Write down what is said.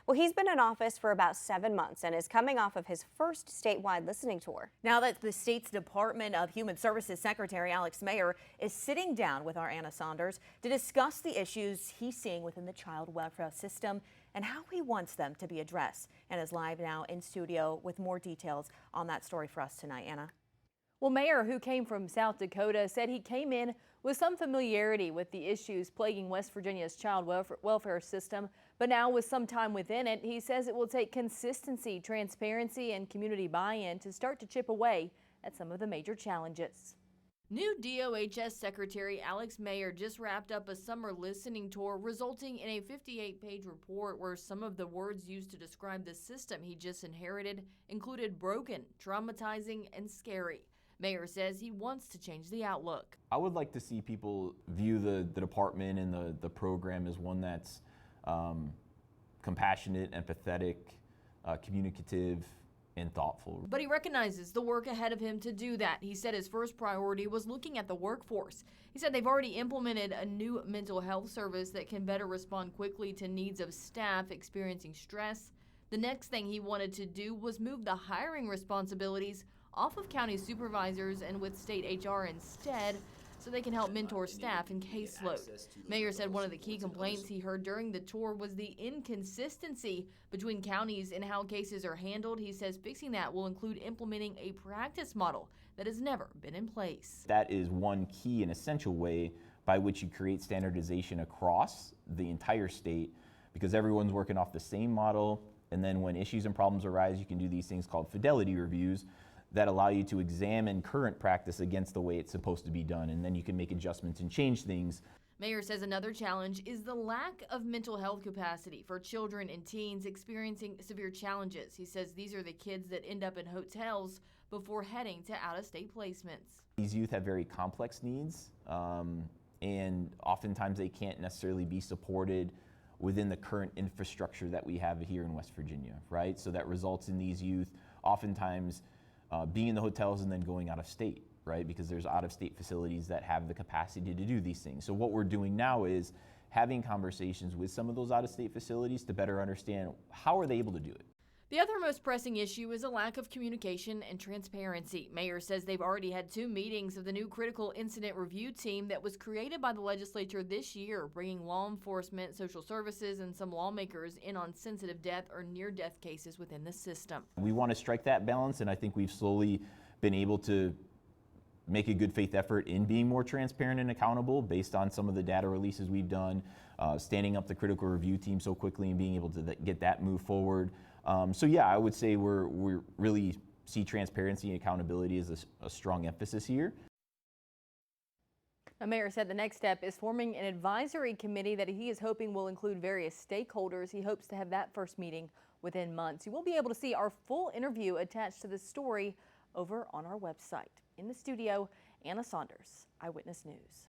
Well, he's been in office for about 7 months and is coming off of his first statewide listening tour. Now that the state's Department of Human Services Secretary Alex Mayer is sitting down with our Anna Saunders to discuss the issues he's seeing within the child welfare system and how he wants them to be addressed. Anna's live now in studio with more details on that story for us tonight. Anna. Well, Mayer, who came from South Dakota, said he came in with some familiarity with the issues plaguing West Virginia's child welfare system, but now with some time within it, he says it will take consistency, transparency, and community buy-in to start to chip away at some of the major challenges. New DOHS Secretary Alex Mayer just wrapped up a summer listening tour, resulting in a 58-page report where some of the words used to describe the system he just inherited included broken, traumatizing, and scary. Mayer says he wants to change the outlook. I would like to see people view the department and the program as one that's compassionate, empathetic, communicative, and thoughtful. But he recognizes the work ahead of him to do that. He said his first priority was looking at the workforce. He said they've already implemented a new mental health service that can better respond quickly to needs of staff experiencing stress. The next thing he wanted to do was move the hiring responsibilities off of county supervisors and with state HR instead, so they can help mentor staff in caseload. Mayer said one of the key complaints he heard during the tour was the inconsistency between counties in how cases are handled. He says fixing that will include implementing a practice model that has never been in place. That is one key and essential way by which you create standardization across the entire state, because everyone's working off the same model. And then when issues and problems arise, you can do these things called fidelity reviews that allow you to examine current practice against the way it's supposed to be done, and then you can make adjustments and change things. Mayer says another challenge is the lack of mental health capacity for children and teens experiencing severe challenges. He says these are the kids that end up in hotels before heading to out-of-state placements. These youth have very complex needs, and oftentimes they can't necessarily be supported within the current infrastructure that we have here in West Virginia, right? So that results in these youth oftentimes being in the hotels and then going out of state, right? Because there's out of state facilities that have the capacity to do these things. So what we're doing now is having conversations with some of those out of state facilities to better understand how are they able to do it. The other most pressing issue is a lack of communication and transparency. Mayer says they've already had 2 meetings of the new critical incident review team that was created by the legislature this year, bringing law enforcement, social services, and some lawmakers in on sensitive death or near-death cases within the system. We want to strike that balance, and I think we've slowly been able to make a good faith effort in being more transparent and accountable based on some of the data releases we've done, standing up the critical review team so quickly and being able to get that move forward. So yeah, I would say we really see transparency and accountability as a strong emphasis here. The mayor said the next step is forming an advisory committee that he is hoping will include various stakeholders. He hopes to have that first meeting within months. You will be able to see our full interview attached to this story over on our website. In the studio, Anna Saunders, Eyewitness News.